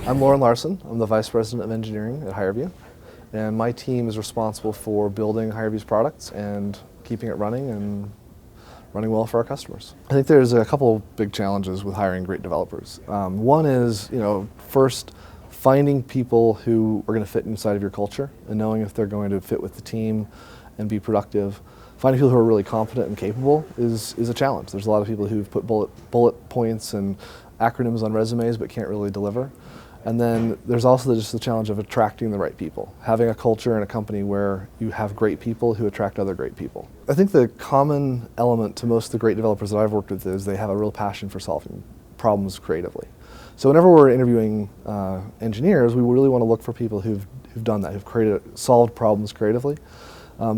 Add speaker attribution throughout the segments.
Speaker 1: I'm Loren Larsen. I'm the Vice President of Engineering at HireVue, and my team is responsible for building HireVue's products and keeping it running and running well for our customers. I think there's a couple of big challenges with hiring great developers. One is, first, finding people who are going to fit inside of your culture and knowing if they're going to fit with the team and be productive. Finding people who are really competent and capable is a challenge. There's a lot of people who've put bullet points and acronyms on resumes but can't really deliver. And then there's also just the challenge of attracting the right people. Having a culture in a company where you have great people who attract other great people. I think the common element to most of the great developers that I've worked with is they have a real passion for solving problems creatively. So whenever we're interviewing engineers, we really want to look for people who've done that, who've solved problems creatively.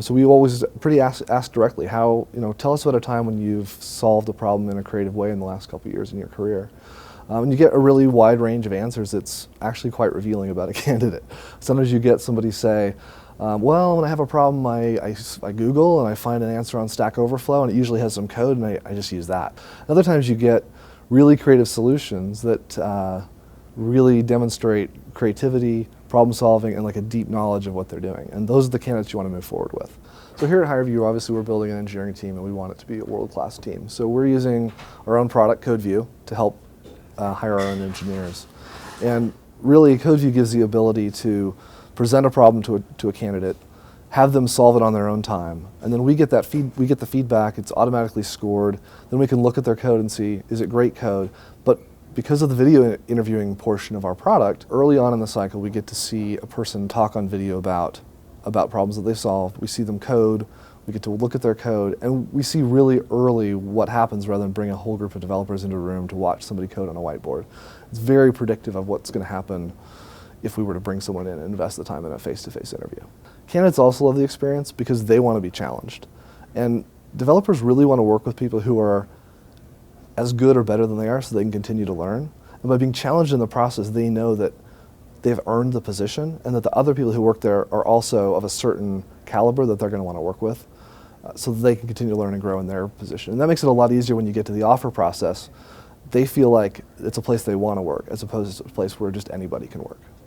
Speaker 1: So we always ask directly, tell us about a time when you've solved a problem in a creative way in the last couple of years in your career. And you get a really wide range of answers that's actually quite revealing about a candidate. Sometimes you get somebody say, well, when I have a problem, I Google and I find an answer on Stack Overflow and it usually has some code and I just use that. Other times you get really creative solutions that really demonstrate creativity, problem solving, and like a deep knowledge of what they're doing. And those are the candidates you want to move forward with. So here at HireVue, obviously we're building an engineering team and we want it to be a world-class team. So we're using our own product, CodeVue, to help hire our own engineers. And really, CodeVue gives the ability to present a problem to a candidate, have them solve it on their own time, and then we get the feedback, it's automatically scored, then we can look at their code and see, is it great code? But because of the video interviewing portion of our product, early on in the cycle we get to see a person talk on video about problems that they solved. We see them code, we get to look at their code, and we see really early what happens rather than bring a whole group of developers into a room to watch somebody code on a whiteboard. It's very predictive of what's going to happen if we were to bring someone in and invest the time in a face-to-face interview. Candidates also love the experience because they want to be challenged. And developers really want to work with people who are as good or better than they are so they can continue to learn. And by being challenged in the process, they know that they've earned the position and that the other people who work there are also of a certain caliber that they're going to want to work with so that they can continue to learn and grow in their position. And that makes it a lot easier when you get to the offer process. They feel like it's a place they want to work as opposed to a place where just anybody can work.